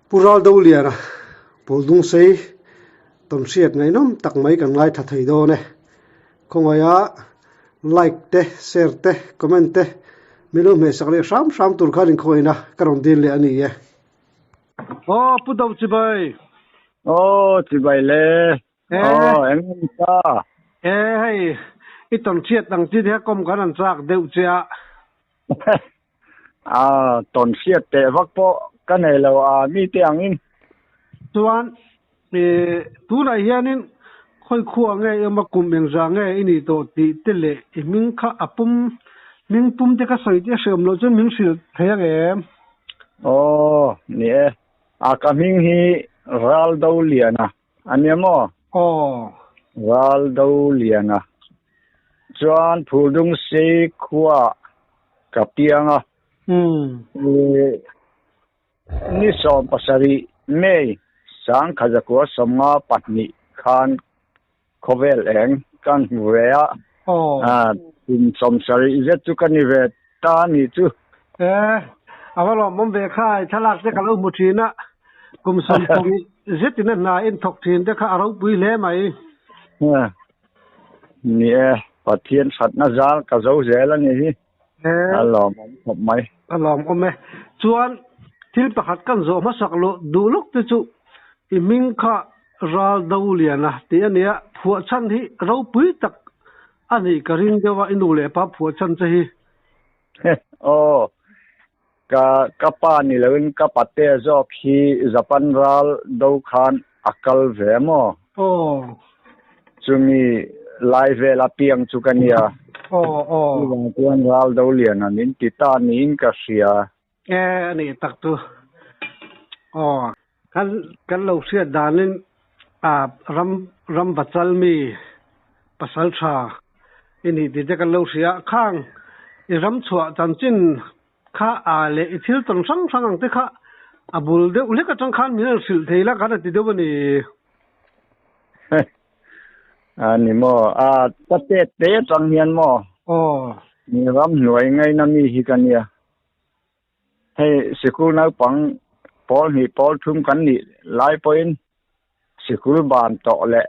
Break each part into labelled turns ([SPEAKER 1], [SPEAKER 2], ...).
[SPEAKER 1] Pural đâu liền à, bố dung xây tầm siết ngày nôm tắc mấy cần ngay thật thấy đồ này, không ai á like te share te comment te mình mới sắc lệ sam tur khai đình khôi na karon din lệ ani ye. Put đâu chị bay.
[SPEAKER 2] Chị bay lệ. Em ta.
[SPEAKER 1] Hay ít tầm siết tăng chi thế công cái làm sao đều chưa.
[SPEAKER 2] Tầm siết te vắc po cái này là mi tiếng in.
[SPEAKER 1] Tuan tu này hiện nên khôi khua nghe mà cùng mình ra nghe ini to ti tele mình kha apum mình pum te ka soi te sem lo chun mình sil thaya em
[SPEAKER 2] nè cái mình hi ral đâu liền à anh em mo ral đâu liền à chuan phù dung si khua cặp tiếng à ni som pasari mei sang khajakua somnga patni khan khovel eng kan huya tin som sari zet chu kan ni ve ta ni chu
[SPEAKER 1] avalo mom ve khai thalak te kalau muthina kum som pum zetina na in thok thin te kha aro pui le mai
[SPEAKER 2] ni pathian sat na zal ka zo zela ni hi alom khop mai
[SPEAKER 1] alom ko me chuan thil pakhat kan zo ma saklo duluk te chu iming kha ral dauliana te ania phua chan hi ro pui tak ani karing dewa inule pa phua chan che hi
[SPEAKER 2] ka pa ni lewin ka pate zo khi japan ral do khan akal ve mo chumi live la piang chu kania tuan ral dauliana nin kita nin ka sia
[SPEAKER 1] ani tak tu kan lo sia danin ram bachal mi pasal tha ini ti te kan lo sia khang i ram chua chan chin kha ale i thil tong sang ang te kha abul de ule ka chang khan min sil theila ka ti de bani
[SPEAKER 2] ani mo tate te chang hian mo ni ram nuai ngai na mi hi kania hey sikul na pang Paul thum kan ni lai point sikul ban to le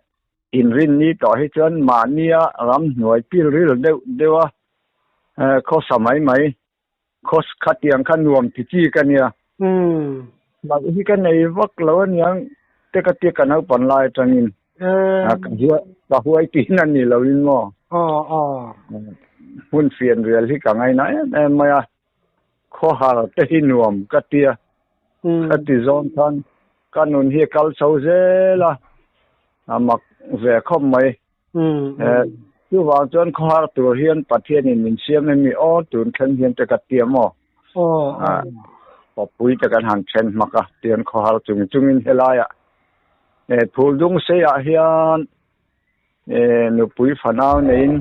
[SPEAKER 2] in rin ni to hi chuan mania ram nuai pil ril dewa kho samai mai khos khatiang khan nuam ti chi kania ba hi kan nei vak lo niang te ka te kan au pan lai tangin ka huai ti nan ni lo in mo hun fian real hi ka ngai na maya kho har te hi nuam ka tia ti zon than kanun hi kal chau zela amak ve khom mai chu wang chuan khar tur hian pathian in min siam mi tun khan hian te ka tia mo pui te kan han chen maka tian khar chungin helaya phul dung se ya hian nu pui fanau nein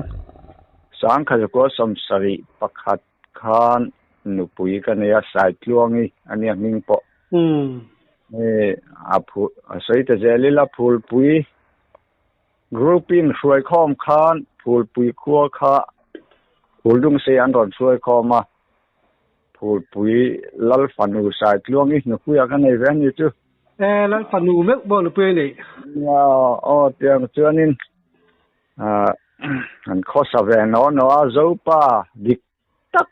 [SPEAKER 2] sang kha ko som sari pakhat khan nu pui kan ya sai tluangi ania ming po sei te zelila phul pui grouping hruai khom khan phul pui khua kha phul dung se an ron hruai khoma phul pui lal fanu sai tluangi nu pui kan nei ven ni chu
[SPEAKER 1] lal fanu mek bo nu pui nei
[SPEAKER 2] tiang chuanin an khosa ve no zo pa dik tak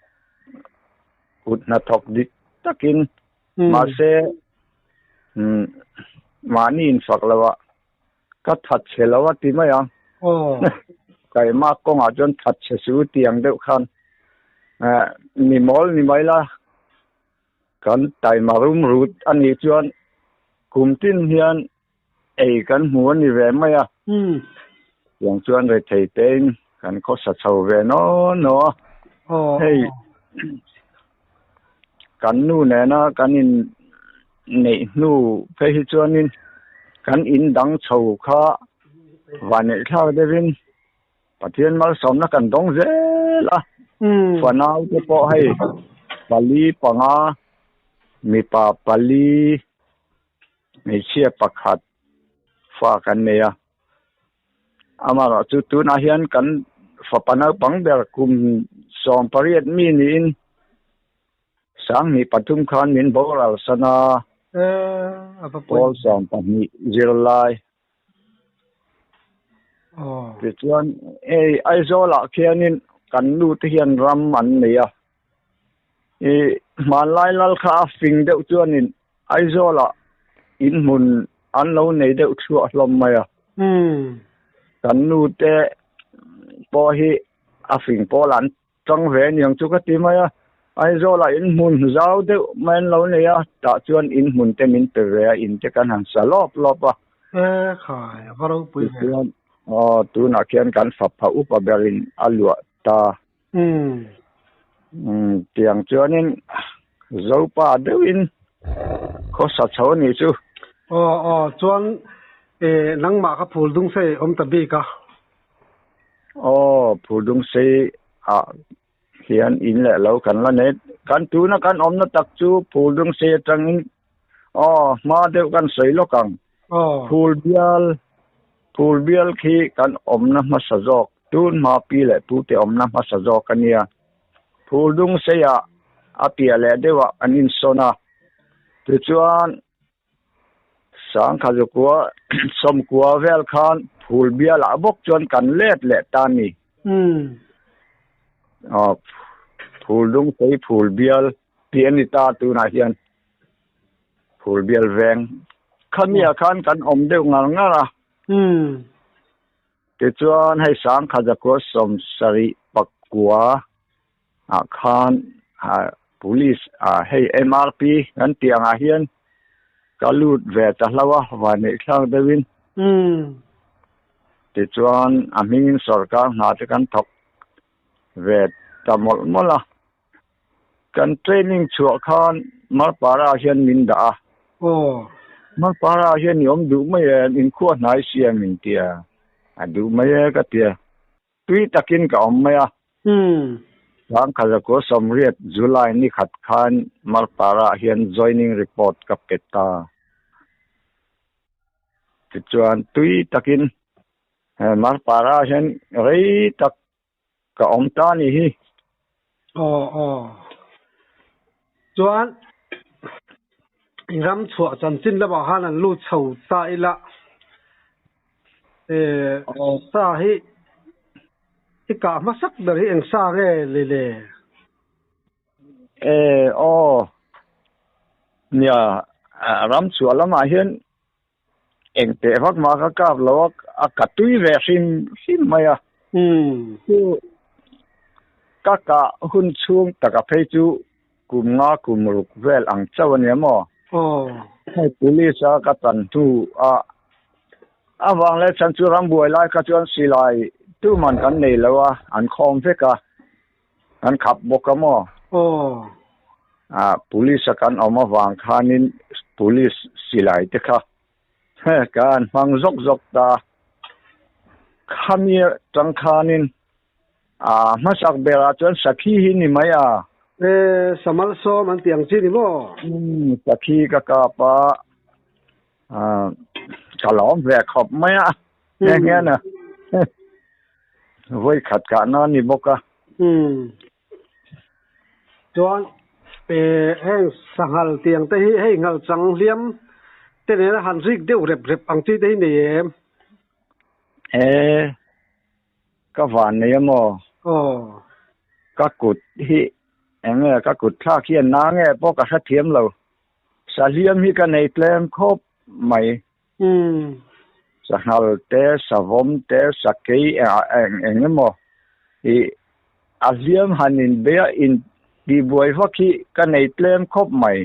[SPEAKER 2] ut na thok dik takin ma se mani in faklawa ka that chelawa ti ma yang kai ma ko nga jon that che su tiang deuh khan ni mol ni mai la kan tai marum rut ani chuan kumtin hian ei kan hmu ni ve mai yang chuan re thei ten kan ko sa chho ve no hey kan nu ne na kan in nei nu phe hi chuan in kan in dang chho kha vane thau devin pathian mal som na kan dong zela fanau te po hai pali panga mi pa pali mi chia pakhat fa kan ne ya amara chu tu na hian kan fa panau pang ber kum som pariat mi ni in sang ni patum khan min boral sana
[SPEAKER 1] apa
[SPEAKER 2] Paul som pani zirlai ti chuan ai zola khianin kan lu te hian ram an neya man lai lal kha fing deuh chuanin ai zola in mun an lo nei deuh thu a hlom maya kan lu te po hi a fing polan tang ve niang chu ka ti maya ai zola in mun zau deuh man lo neya ta chuan in mun te min pe ve in te kan han salop lopa
[SPEAKER 1] khai varo pui
[SPEAKER 2] tu na khian kan phap pha upa berin alua ta tiang chuanin zopa deuhin kho sa chho ni chu
[SPEAKER 1] chuan nangma ka phul dung se om ta bi ka
[SPEAKER 2] phul dung se hian in le lo kan la ne kan tu na kan om na tak chu phul dung se tangin ma deuh kan sei lo kang phul bial khi kan om na ma sa jok tun ma pi le pu te om na ma sa jok kania phul dung se ya apia le dewa anin sona tu chuan sang kha ju kwa som kwa vel khan phul bial a bok chuan kan let le ta ni phul dung sei phul bial piani ta tu na hian phul bial veng khamia khan kan om deuh ngal ngara ti chuan hei sang kha ju kwa som sari pakwa khan police hei MRP kan tiang a hian kalut ve ta hlawa wa nei thlang dewin ti chuan a mingin sarkar na te kan thok ve tamol mola kan training chu khan mar para hian min da mar para hian yom du mai in khuwa nai siam min tia adu mai ka tia tui takin ka om maya sang khaja ko somriat July ni khat khan mar para hian joining report ka peta ti chuan tui takin mar para hian rei tak ka om ta ni hi
[SPEAKER 1] chuan ram chua chan chin la ba han an lu chho ta ila sa hi ika masak dar hi eng sa ge le
[SPEAKER 2] nia ram chua lama hian eng te vak ma ka kap lawak a katui ve sim maya chu kaka hun chung taka phei chu kum nga kum ruk vel ang chawan emo hai police ka tan tu awang le chan chu ram buai lai ka chuan silai tu man kan nei lawa an khom veka an khap bokamo police kan oma wang khanin police silai te kha kan mang zok ta khamia tang khanin masak bera chuan sakhi hi ni maya
[SPEAKER 1] samal so man tiang chi ni mo
[SPEAKER 2] sakhi ka pa kalom ve khop maya nghe na voi khat ka na ni boka
[SPEAKER 1] chuan heng sangal tiang te hi hei ngal chang liam te ne han rik deu rep ang chi te ni
[SPEAKER 2] ka van ne mo ka kut hi enge ka kut tha khian na nge po ka sa thiam lo sa liam hi ka nei tlem khop mai sa hal te sa vom te sa kei enge mo i aziam hanin be in di boy hoki ka nei tlem khop mai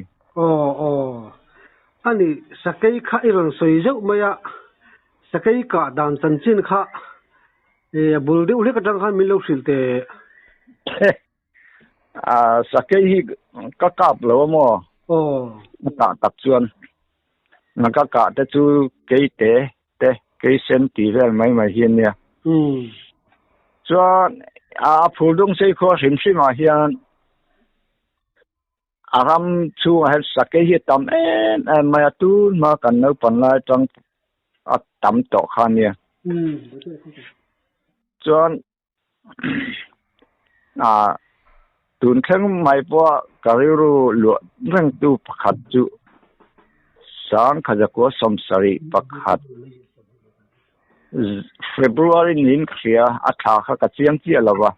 [SPEAKER 1] ani sakai kha iron soi zau maya sakai ka dan chan chin kha bul de ule ka tang khan milo silte
[SPEAKER 2] sakai hi ka kap lo mo ta tak chuan na ka te chu kei te kei sen ti vel mai hian nia chuan phul dung sei kho sim ma hian aram chu han sakai hi tam mai tu ma kan no pan lai tang tam to khan nia chuan tun kheng mai po kariru lu rang tu pakhat chu sang khajakwa somsari pakhat February nin khia atha kha ka chiang chi alawa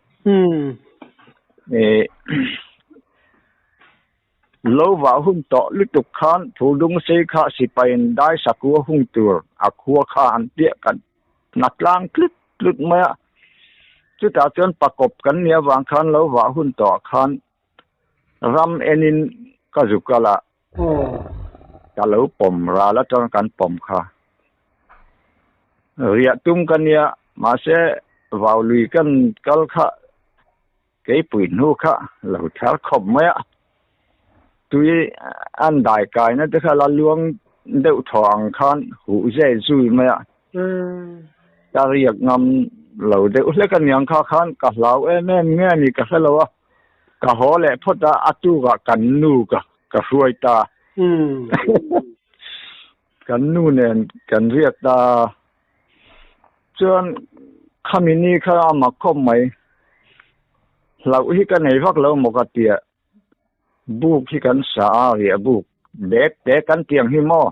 [SPEAKER 2] lo wa hum to lutuk khan thudung se kha sipain dai sakua hung tur akhua kha an tia kan natlang klit lut ma chu ta chon pakop kan nia wang khan lo wa hun to khan ram enin kazukala ka lo pom ra la ton kan pom kha ria tum kan nia ma se vào lùi kan kal kha ke pui nu kha lo thar khop ma tui an dai kai na te kha la luang deuh thawng khan hu je zui ma ta riak ngam lo deuh le kan yang kha khan ka lau em nge ni ka hlo ka ho le phota atu ga kan nu ka hruai ta kan nu nen kan riak ta chuan khamini kha ma khom mai lau hi kan nei vak lo mo ka tia buk hi kan sa ri buk bek te kan tiang hi mo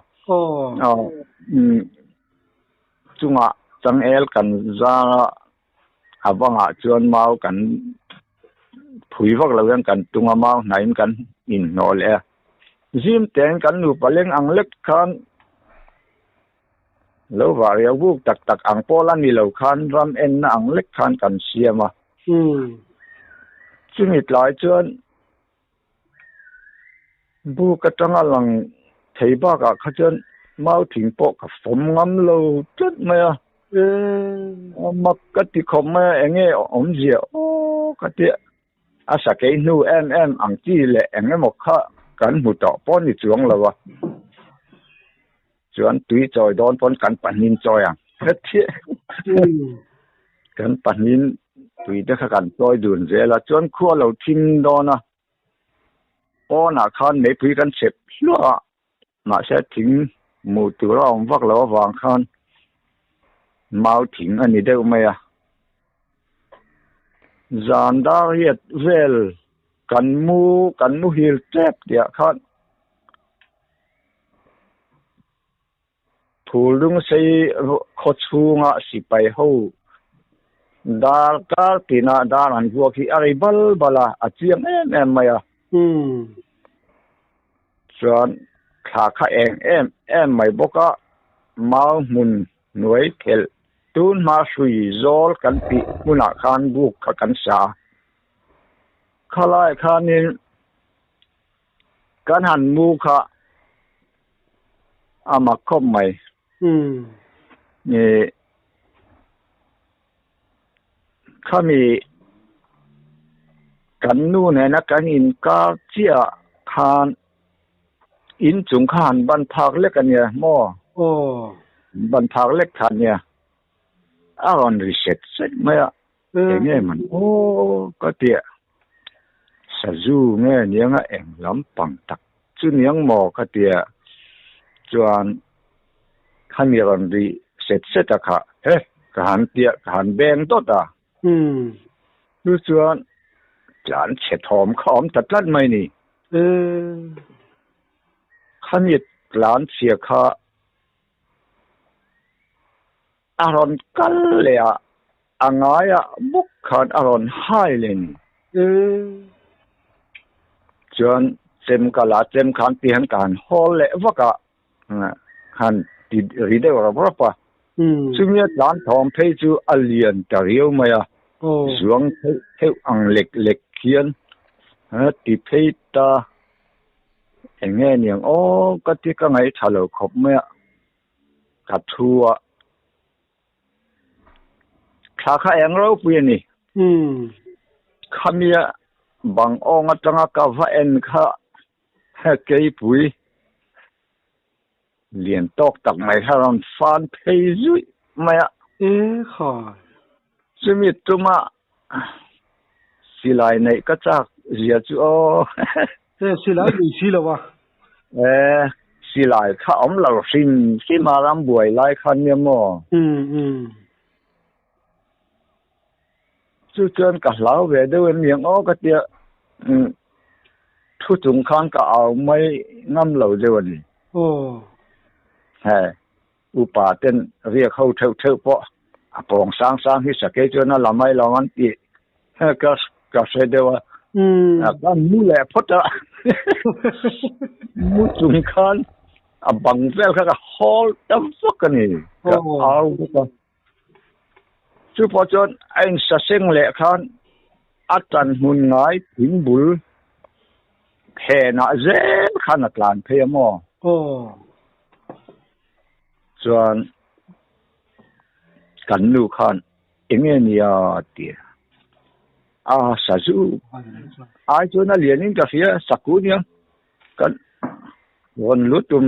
[SPEAKER 2] chunga chang el kan za awanga chuan mau kan phui vak lo yang kan tunga mau nain kan in no le zim ten kan nu paleng ang lek khan lo wa ya buk tak tak ang pola ni lo khan ram en na ang lek khan kan siama chungit lai chuan bu ka tanga lang theiba ka khachen mau thing po ka fom ngam lo tet ma mak ka ti khom ma enge om zia o ka ti asa ke nu em ang chi le enge mo kha kan mu to pon ni chuang lawa chuan tui choi don pon kan panin choi ang thi kan panin tui de kha kan choi dun je la chuan khuwa lo thin dona ona khan nei tui kan sep lo ma se thing mu tu rong vak lo wang khan mau thing ani deuh mai a zan da riat vel kan mu hil tep dia khan thulung sei khochunga sipai ho dar kar tina dar an vuak hi ari bal bala achiam em mai a chuan kha kha em mai boka mau mun nuai khel tun ma sui zol kan pi muna khan buk kha kan sa khalai khanin kan han mu kha ama khom mai ni khami kan nu ne na kan in ka chia khan in chung khan ban thak le kan ya mo ban thak le khan ya aron reset set ma nge man ka tia sa zu nge nianga eng lam pang tak chu niang mo ka tia chuan khami ron ri set kha ka han tia ka han beng to ta nu chuan chan che thom khom tatlat mai ni khami lan chia kha aron kal le angaya buk khan aron hailen chuan chem kala chem khan ti han kan hol le waka han ti ri de ra pa chumia lan thom phei chu alian tariu maya zuang heu ang lek khian ti phei ta enge niang ka ti ka ngai thalo khop maya ka thua kha eng ro pu ni khamia bang ong atanga ka va en kha ha kei pui liền tok tak mai haron fan phei zui maya
[SPEAKER 1] kha
[SPEAKER 2] chumi tuma silai nei ka chak zia chu
[SPEAKER 1] silai ni silawa
[SPEAKER 2] silai kha om lo sin si maram buai lai khan ne mo chu chuan ka lau ve de wen miang ka tia thu chung khan ka au mai ngam lo de wan อุปาเต้นเรียกเข้าเท่าปะปองสร้างที่สเกจนะละไม่ละมันตีก็เสด็จว่าก็มูแหละพอจะมูจุงคันบังเวลก็ฮอลตั้งสักกันนี่ก็เอาก็สุพจน์ไอ้สเสงเละคันอาจารย์มุนง่ายถึงบุลแห่น่ะเจ็บขนาดลานเพียมอส่วนกันนูคันเองเนี่ยเดียสาจูจนเรียนนี่ก็เสียสักกูเนี่ยกันวันลุตุม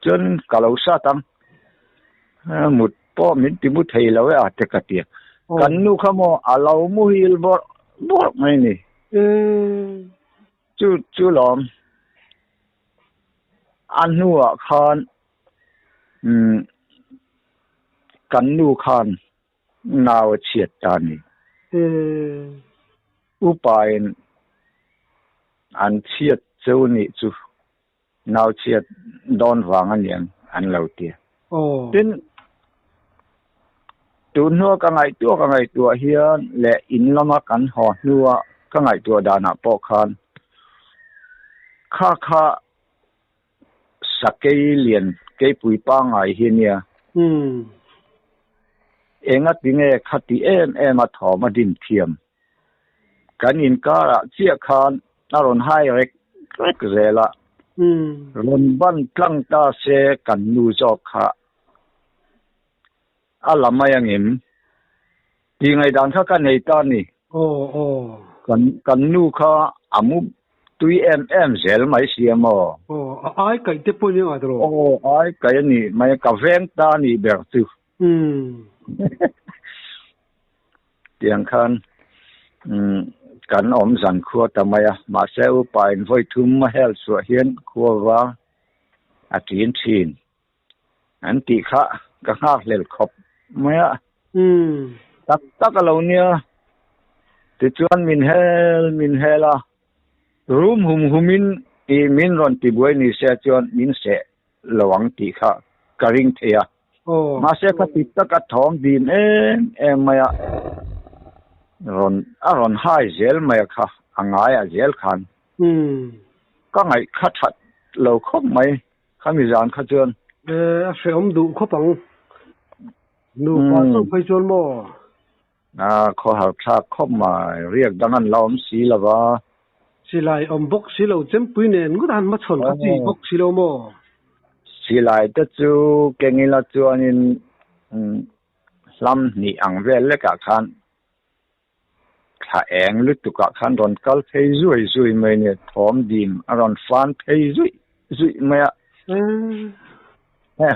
[SPEAKER 2] จนกะลาซาตังหมดป้อมินติมุทัยแล้วเตกะเตียกันนูขโมลาวมุฮิลบอไม่นี่จูหลอมอันนัวคันกันนูคันนาวเฉียดตานี่อุปายอันเฉียดเจ้านี่จูนาวเฉียดดอนวางอันยังอันเหล่าเตียเป็นตัวนัวกันไงตัวเฮียนและอินละมากันหอนัวกันไงตัวดานาปอคันข้าสักเกเลียนเกปุยปังไอเฮียเนี่ยเองอ่ะถึงขัดที่มาถอมาดินเทียมกันอินกาเจียคานนารอนให้เล็กเรละรอนบันกลังตาเสกันนูจอกค่ะลำมายังเห็นที่ไงดังข้ากันในตอนนี้กันนูค่ะอามุตุยเซลไม่เสียมไอ้ไก่เตปุ่นยังไงตัวไอ้ไก่นี่ไม่กาแฟตานี่แบบตัวเตียงคันกันอมสันครัวทำไมมาเซลไปไว้ทุ่มมาเฮลสวยเฮียนครัวว่าตีนชีนอันตีข้าก็หักเล็ดขบไม่ตักเราเนี่ยติดจวนมินเฮล่ะรูมหุมินมินรอนติบวยนี่เสียจวนมินเสระวังตีข้ากริงเทียมาเสียก็ติดตักทอมดินไม่รอนให้เจลไม่ค่ะง่ายเจลคันก็ไงขัดเราคบไหมข้ามีจานขัดจวนเสียมดูคบปังดูพอสุไปจวนบ่ขอหาทักคบมาเรียกดังนั้นเราสีละว่าสีลายบกสีเราเต็มปุยเนี่ยก็ทันมาชนกันจีบกสีเราบ่สีลายแต่จูเก่งละจวนนี่ลำนี่อังเวลเล็กคันถ้าเองลึกตุกคันรอนกัลเพย์จุยไม่เนี่ยทอมดิมรอนฟันเพย์จุยไม่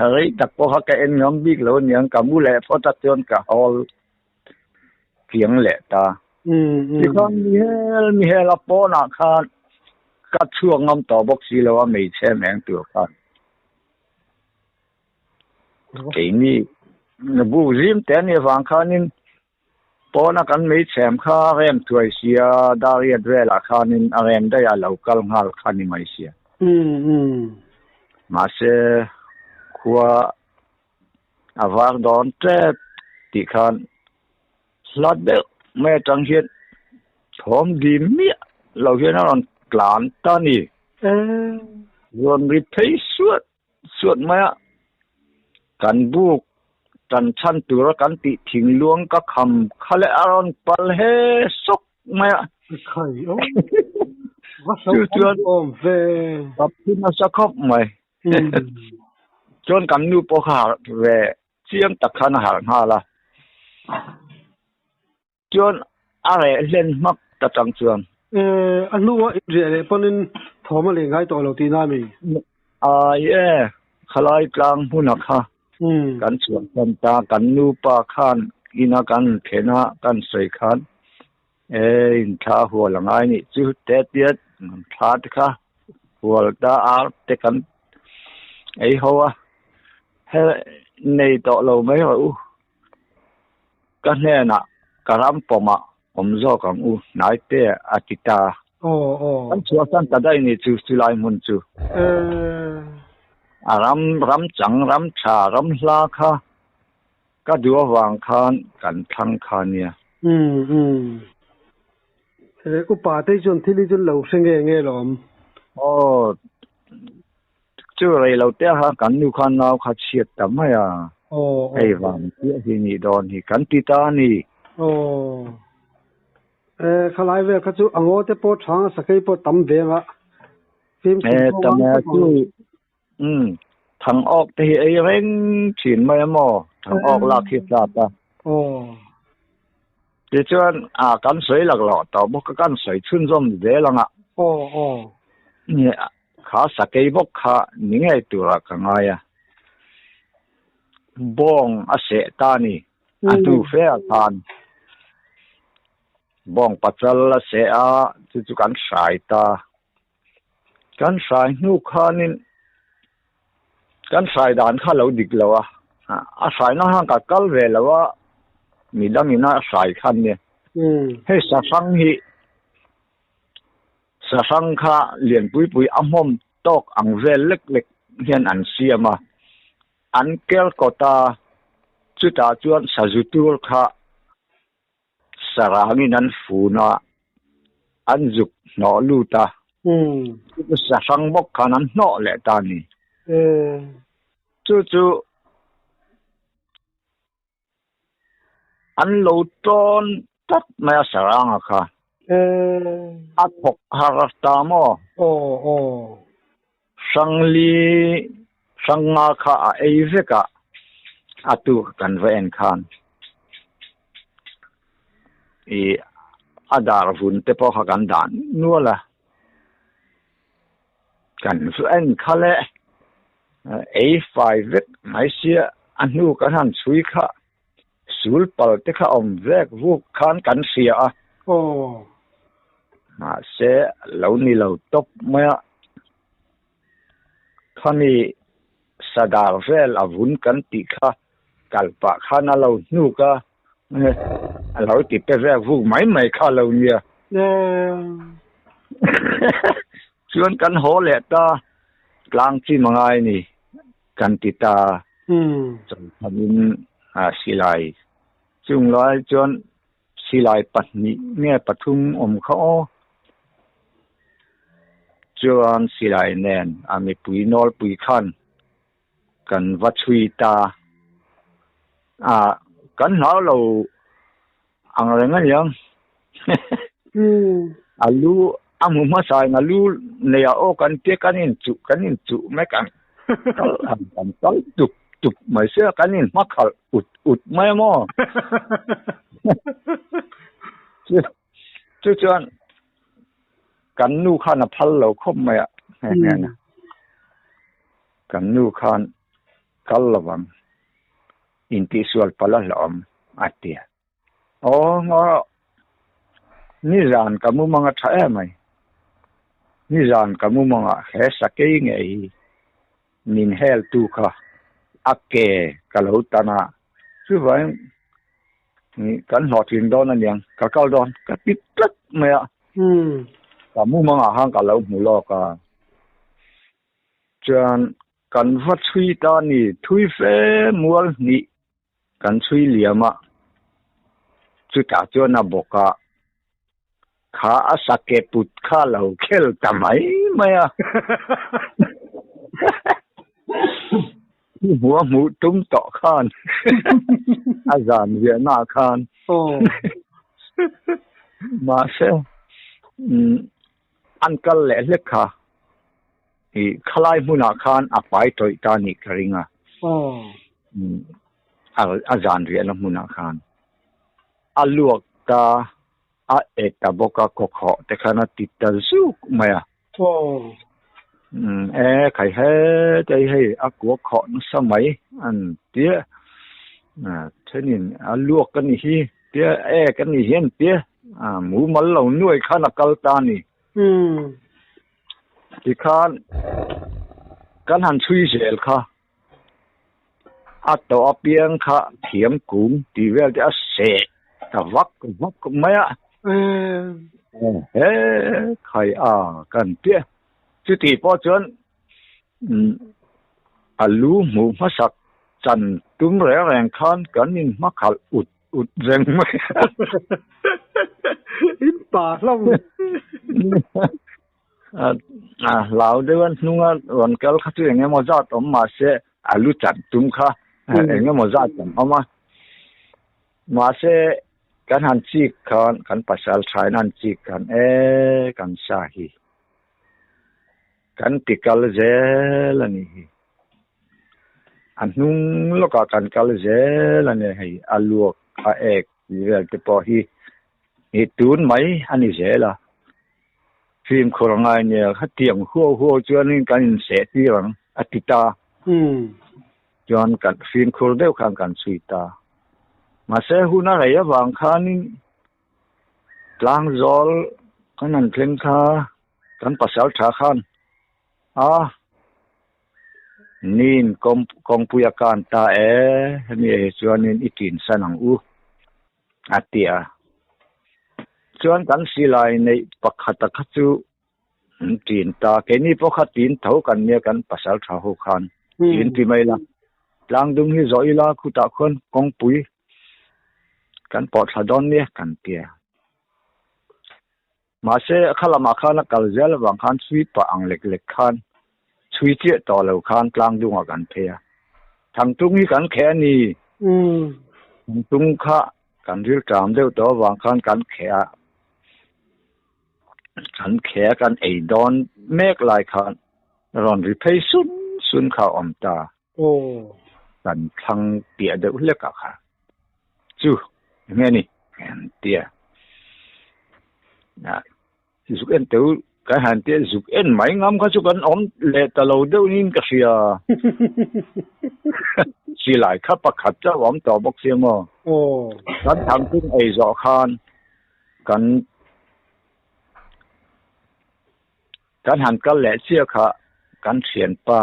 [SPEAKER 2] เฮ้ยแต่พอเขาแกเอ็นยอมบิ๊กแล้วเนี่ยกับมูเล่พอตัดจนกับฮอลเพียงแหละตาที่เขามีเฮลปอนักคันกัดช่วงงำต่อบกสีแล้วว่าไม่ใช่แมงตัวคันเก่งนี่บูริมแต่เนี่ยฟังคันนี่ปอนักกันไม่แชมข้าเรียมถวยเสียดาเรียดเวลาคันนี่เรียมได้อาเหล่ากลงาลคันนี่ไม่เสียมาเสขัววางดอนเจ็บติคันลัดเดอแม่จังเห็นทอมดีเมียเราเห็นนั่นกลานตานี่รอนริเพย์สวดมากันบุกกันชันตัวกันติถิงลวงก็คำคาเลอารอนปัลเฮสกมาใครว่าสกอมเวกับที่มาสักคบไหมจนกันนูปอขาเวเสียงตะขันหาละจนอะไรเล่นมักตะจังจวนอันนู้ว่าเรื่องอะไรปนินทอมาเลี้ยงให้ตัวเราตีน้ามีขลายกลางหุ่นค่ะกันส่วนกันตากันนูปาขันกินกันเขนะกันใส่ขันท้าหัวหลังไอ้นี่จุดเตียดท้าตะค่ะหัวตาอาเตกันหัวในตัวเราไม่รู้กันแน่น่ะกระรำปอมาผมจะกังนายเตะอาทิตย์กันชัวร์สันตัดได้นี่จูสุไลมุนจู รำจังรำชารำลาค่ะก็ดูวางคานกันทั้งคานเนี่ย
[SPEAKER 1] อุปาที่จนที่นี่จนเหลาเสงเงี้ยหรอ
[SPEAKER 2] โอ้ชื่ออะไรเราเต้ฮะกันดูคันเราขัดเฉียดแต่ไม่โอ้ไอ้วางเที่ยที่นี่โดนที่กันติตานี่
[SPEAKER 1] โอ้ขลายเวลเขาจูอังโอเตปอช้างสักไอ้ปอตั้มเบงอะฟิล์มสิ
[SPEAKER 2] แต่แม่จูทางออกที่ไอ้เร่งฉีนไม่หมอทางออกลากคิดลาตาโอ้ที่จวนกันสวยหลักหล่อต่อบุกกันสวยชุ่นร่มเดลังอ่ะโอ้เนี่ยขาสักไอ้บุกขานี่ไงตัวกันไงบ้องอาเสตานี่ดูเฟียทานบ้องปัจจัลเสียจุกันสายตากันสายนูขานินกันสายด่านข้าเราดิกแล้วอาสายน้องกับกัลเวลว่ามีดามีน่าสายขันเนี่ยให้สะสังหิสะสังข้าเลียนปุยอมมตอกอังเวลเล็กเฮียนอันเสียมาอันเกลกตาจุดาจวนสะจุตูลข้าสระงินันฟูนาอันจุกหนอลูตาสะสังบกขานั้นหนอแหละตานี่จู่อันโลตอนตัดมาสระงค่ะอัดพกฮารัตามโอ้สังลีสังงาค่ะไอเวกะอัตุกันเวนคานอาดาร์ฟุนเตปอกันดานนัวละกันเวนคาเลไอไฟเวกไม่เสียอันนู้กันหันสุยค่ะสูลปลเตค่ะอมเวกวูคานกันเสียโอ้เสียเหล่านี้เราตบเมื่อท่านี้สดาเวลอาวุนกันติค่ะกัลปะข้านาเรานูกะเราติดไปแรกวูไม่ข้าเราเนี่ยชวนกันโหเละตากลางที่มังไงนี่กันติตาจนทำสิไลจุงร้อยจนสิไลปัตนิเนี่ยปทุมเขาจวนสิไลแนนมีปุยนอลปุยขันกันวัดชุยตากันหาเราอะไรงั้นยังลูมุมาใส่ลูเนี่ยโอกันเตี้ยกันจุไม่กันกันตุบไม่เชื่อกันมาขัดอุดไม่มอจวนกันนูขันพัลเราคบไม่เนี่ยนะกันนูขันกัลวังอินทิสวลพัลละอมอัตยาโอ้งอนี่จานกับมุมังใช่ไหมนี่จานกับมุมังเฮสักยังไงนินเฮลตูค่ะอักเกกัลหุตนาซึ่งว่านี่กันหอดถึงโดนนั่นยังกับเกาโดนกับปิดตึ๊ดไหมกับมุมังห่างกับเราหมู่ลอกจนกันวัดชุยตานี่ทุยเฟมัวนี่กันชุยเหลี่ยมจุดจวนบอกข้าสักเก็บปุดข้าเราเคลทำไมไม่หัวหมูตุ้มต่อข้านอาจารย์เวียนาข้านมาเสียอันกันแหละเล็กค่ะขลายมุนาข้านอภัยถอยตานิกริงอาจารย์เวียนมุนาข้านลวกตาเอตบกกขอแต่ขณะติดตาซุกไม่ใครใจให้กัวขอนสมัยอันเตี้ยเช่นนี้ลวกกันนี่เตี้ยกันนี่เห็นเตี้ยหมูมันเหล่าหน่วยข้านักตานี่ที่ข้านกันหันช่วยเสียค่ะต่อเปียงค่ะเทียมกุ้งที่เวลจะเสะแต่วักไม่ใครกันเตี้ยจุดที่พอจน อาลูหมูมาสักจันตุ้มแรงคันกันนินมาขัดอุดเร่งไหม
[SPEAKER 1] อินป่าล่ำ
[SPEAKER 2] เหล่าเดือนนุ่งวันเกลขัดอย่างเงี้ยมาจัดออกมาเสียอาลูจันตุ้มค่ะอย่างเงี้ยมาจัดออกมาเสียกันหันจีกันภาษาไทยนั่นจีกันกันสาฮีกันติกาลเจลนี่อันนุ่งลูกกันกาลเจลนี่ให้อาลูเอกเรื่องที่พอฮีตูนไหมอันนี้เจล่ะฟิล์มโครงงานเนี่ยเขาเตรียมหัวจวนนี่กันเสียที่หลังอติตาจวนกันฟิล์มโครงเดียวกันสุยตามาเสียหุ่นอะไรบางครั้งนี่กลางจอลกันนั่นเพลงค่ะกันภาษาชาขันนี่กองปุยการตามีจวนนี่อิตินสนังอาเตียจวนกันสิไลในปักขัดขัดจูตีนตาแค่นี้พวกขัดตีนเท่ากันเนี่ยกันภาษาชาวฮกันตีนที่ไม่ละกลางดุงที่จอยละคุตะคนกองปุยกันปอดสะดอนเนี่ยกันเตียมาเสขลามาขันกัลเจลบางขันสวีปะอังเล็กขันสวีเจต่อเหล่าขันกลางดุงกันเทียทางตรงนี้กันแค่นี้ตรงข้ากันริ้วจามเดียวตัวบางขันกันแค่กันไอ้ดอนเมกลายขันรอนริเพย์ซุนข้าอมตากันทางเตียเดือดเล็กค่ะจูยังไงนี่เตียนะสุกเอ็นเตียวกันหันเตียสุกเอ็นไม่งามเขาสุกันอมเละตะโลเดียวนี่ก็เสียสิหลายขับประคับเจ้าอมต่อบอกเสียมั้งกันทำถึงไอ้จอคานกันหันกันแหละเสียค่ะกันเสียนป้า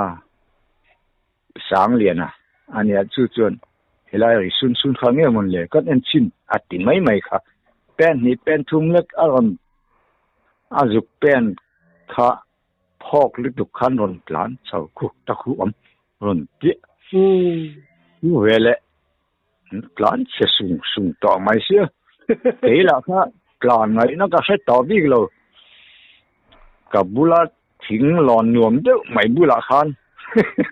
[SPEAKER 2] สางเหรียญอันนี้จู่จวนเฮลัยซุนข้างเงี้ยมันเลยกันเอ็นชินอัดติไม่ค่ะเป็นนี่เป็นทุ่มเล็กอารมณ์จุกเป็นค่ะพอกลึกดุขันรอนหลานชาวคุกตะคุรอนเจี๊ยอยู่เวลหลานเสียสูงต่อไม่เสียเฮ้ยล่ะค่ะกลานไหนนักก็ใช้ต่อบิ๊กเลยกับบุลาทิ้งหลอนหน่วมเด้อไม่บุลาคัน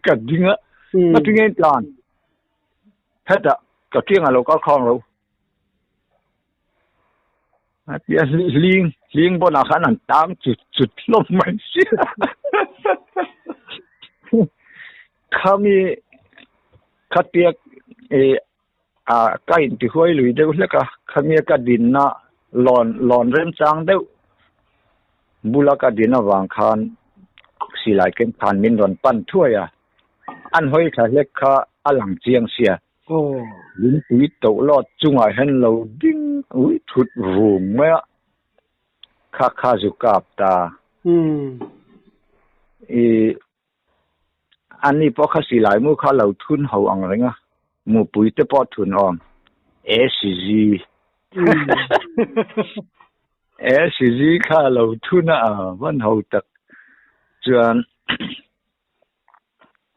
[SPEAKER 2] กับจริงอะมาถึงไอ้กลานแค่แต่กับเที่ยงเราก็คล้องเราเดี๋ยวลิงบนอาคารนั่นตามจุดลมไม่เสียเขามีขัดเปียกใกล้ที่ห้วยหลุยเดียวแล้วก็เขามีกระดินน่ะหลอนเริ่มจางเดียวบุลากระดินน่ะวางคานสิหลายเก็บผ่านมินรอนปั้นถ้วยอันห้อยขาเล็กขาอลังเจียงเสียลิ้นปุยโตลอดจุงไอเห็นเราดิ้งทุดรูมไหมข้าจุกาบตาอันนี้พอข้าสิหลายมือข้าเราทุนเขาอังไรเงี้ยมือปุยเตปอทุนออมSCG ข้าเราทุนวันเขาตักจวน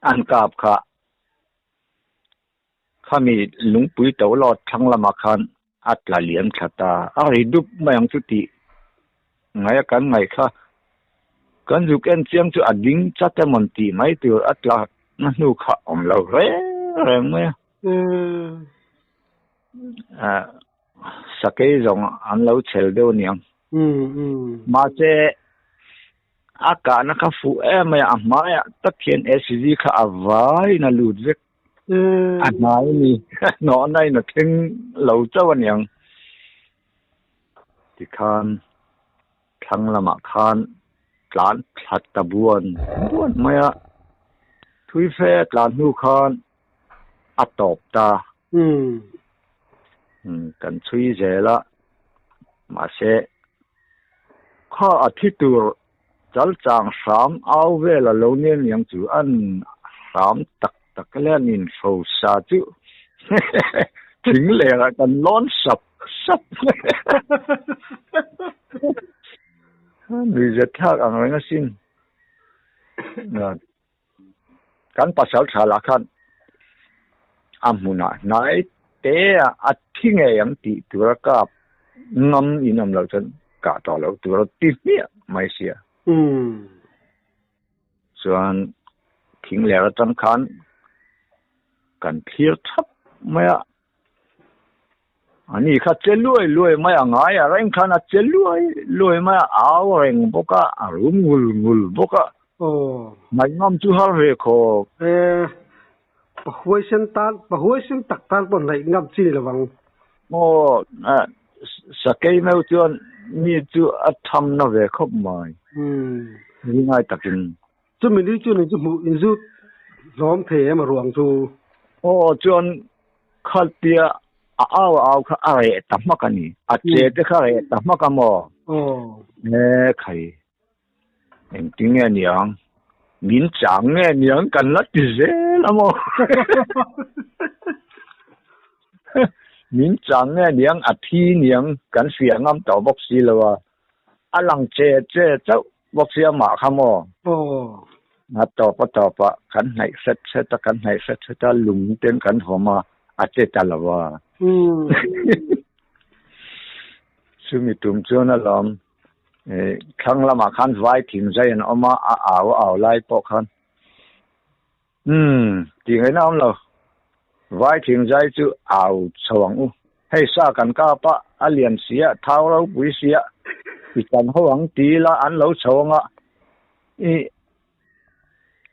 [SPEAKER 2] อันกาบข้ามีลุงปุยเต๋อลอดทั้งละมาคันอัตลาเลียมชะตาอะไรดุบไม่ยังจุติไงกันไงค่ะกันจุกเอ็นเสียงจุดดิ้งจัดแต่มันตีไม่ตัวอัตลานั่นดูข้าอมเราแรงไหมสักกี่จงอันเราเชลเดียวเนี่ยมาเจอากาศนักฟูไม่มาตะเคียนSCGข้าอวายน่าลุดเวกอันไหนนี่นอนได้น่ะถึงเราเจ้าวันยังที่คานทั้งละมาคานหลานผลัดตะบวนไม่ทุยแฟหลานหูคานอัดตอบตากันช่วยเจละมาเสข้าอาทิตย์ตัวจัลจาง3เอาเวลาเราเนี่ยยังจู่อัน3ตักเล่นอินโฟซาจูถึงเลยละกันร้อนสับดูจะทักอะไรก็สิ้น กันภาษาชาละคันอามุนะนายเตะอัดทิ้งอย่างที่ตัวกับงำอินำเราจนกาต่อเราตัวติดเนี่ยไม่เสียส่วนทิ้งแล้วสำคัญกันเที่ยวทับไม่อันนี้ข้าเจรวยไม่ง่ายอะไรขนาดเจรวยไม่เอาเร่งพวกก็อารมณ์งุลพวกก็ไม่งอมจุฮาร์เรโค
[SPEAKER 1] ปะหัวเส้นตันปะหัวเส้นตักตันบนไหนงับจีระวัง
[SPEAKER 2] โอ้สเกย์ไม่จวนมีจูอัตทำน่าเวคบไม่ยังไงตักิน
[SPEAKER 1] จุดนี้จุดนี้จุดมูอินจุดล้อมเทมารวงจู
[SPEAKER 2] โอ้จวนขัดเปียเอาข้าอะไรตั้มกันนี่อาเจตข้าอะไรตั้มกันมั้เนี่ยใครเอ็งติ้งเนี่ยมินจังเนี่ยกันละดิเจละมั้งมินจังเนี่ยอาทีเนี่ยกันเสียงน้ำต่อบอกสิละว่าอลังเจเจ้าบอกเสียหมาขโมนัดต่อปะกันไหนเสร็จกันไหนเสร็จลุงเต้นกันหัวมาอาเจตละว่าซึ่งมีตุ่มเจ้านั่นลมครั้งละมาคันไว้ทิ้งใจนเอามาเอาไล่ปอกคันทิ้งไอ้น้ำเราไว้ทิ้งใจจะเอาสว่างให้ซากันก้าปะอเลียนเสียเท้าเราปุยเสียอีกันหวังตีละอันเราสว่าง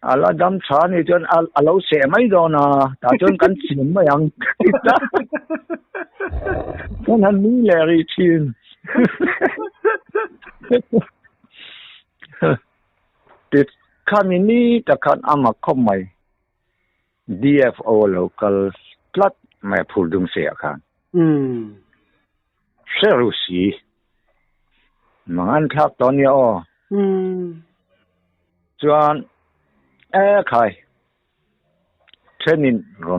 [SPEAKER 2] อะไรดำชานี่จนเราเสียไม่โดนแต่จนกันเสียไม่ยังก็นั่นนี่แหละรีทินติดขามินี่แต่ขันอามาคมใหม่ DFO local พลัดไม่พูดดึงเสียกันเซรุสีมันทับตอนนี้จวนใครเช่นนี้รอ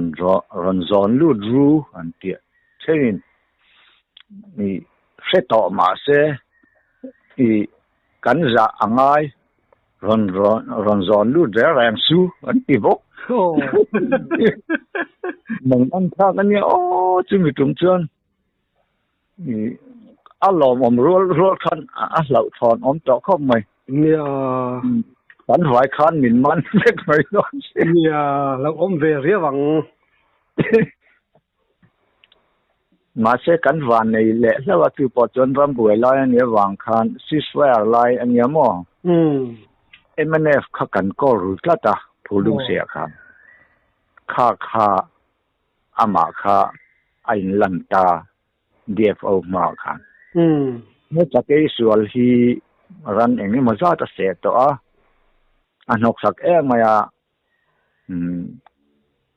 [SPEAKER 2] นซอนลูดรูอันเดียเช่นนี้มีเสต่อมาเสียกันจะอ่างไงรอนซอนลูดแรงสู้อันที่บอกมึงอันท่ากันเนี่ยจึงมีตรงจวนหลอมรัวคันเหล่าถอนต่อเข้ามา
[SPEAKER 1] เนี่ย
[SPEAKER 2] ปันหอยคันหมิ่นมันเล็กน้อยน้อย
[SPEAKER 1] เนี่ยเราเวรีวัง
[SPEAKER 2] มาเสกันวันในแหละแล้วว่าคือปอจนรำบวยลอยอันนี้วางคันซิสแวร์ลอยอันนี้มั่วMNF ข้ากันก็รู้ละตาผู้ลุงเสียครับข้าอามาข้าไอ้ลันตา DFO มาคันเมื่อจากไอ้ส่วนที่รันเองนี่มันจะเสียตัวอันนกสักมายา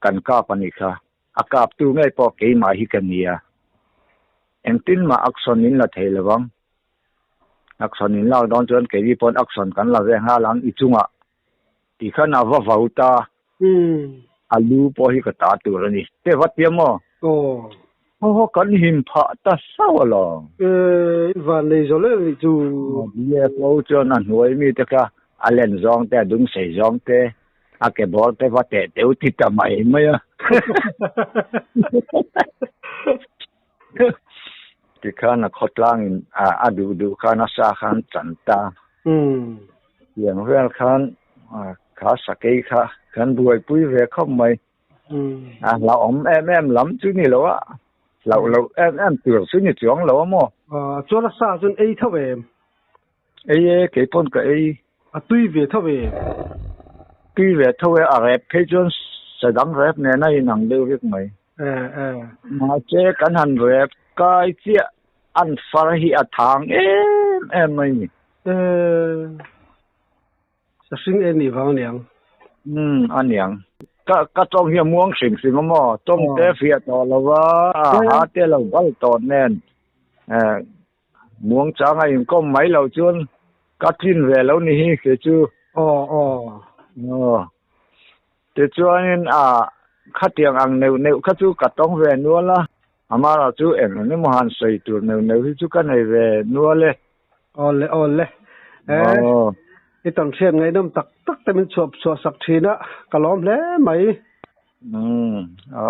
[SPEAKER 2] กันก้าปนิค่ะอากาศตู้ไม่พอเกี่ยมาฮิกันเนี่ยเอ็งตินมาอักษรนินละเทลวังอักษรนินเราดอนจนเกี่ยปนอักษรกันละเรื่องหาหลังอีจุงที่ขนาดว่าฟ้าตาอาลูพอฮิกตาตัวนี้เทวัดเตียมโอ้กันหิมพะตาสาวล
[SPEAKER 1] วันนี้จะเล่นจู
[SPEAKER 2] เดี๋ยวเขาจะนั่นหวยมีแต่ก็อาเลนซองแต่ดุงเสยซองแต่อาเก็บบอลแต่ว่าแต่เดี๋ยวติดทำไมไม่ที่ข้านักขดล่างดูข้านักสาขันจันตาอย่างเรื่องข้าขาสเกย์ข้าขันบวยปุ้ยเวเข้าไม่เราล้ำจุนี่แล้วเราตัวจุนี่จ้องแล้วมั้ง
[SPEAKER 1] จวนรักษาจนเท่าไหร่
[SPEAKER 2] เกี่ยปนกับ
[SPEAKER 1] ตุ้ยเวทเว
[SPEAKER 2] เท่าอะไรเพจนแสดงแรปเนี่ยนั่นนังเดือดไหมมาเจอกันหันแรปก็เจียอันฟาร์ฮีอัทางไม่
[SPEAKER 1] จะสิ่งนี้ฟังเนียง
[SPEAKER 2] อันเนียงก็ต้องเฮียม่วงสิ่งมั่วต้องเตะเฟียต่อแล้วว่าหาเตะเราไว้ต่อแน่นม่วงจ้างไอ้ก็ไม่เราจนก็ทิ้งเวแล้วนี่คือจูแต่จวนนี้ข้าเตียงอังเนวข้าจูกัดต้องเวนัวละอามาเราจูเอ็งนี่มหันใส่ตัวเนวที่จูกันในเวนัวเลย
[SPEAKER 1] เลย ไอ้ตอนเชียนไงน้ำตักแต่มันสวบสักทีนะกะล้อมแล้วไหม
[SPEAKER 2] อ๋อ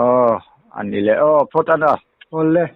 [SPEAKER 2] อันนี้แหละพอตันอ่ะ
[SPEAKER 1] โอ้เลย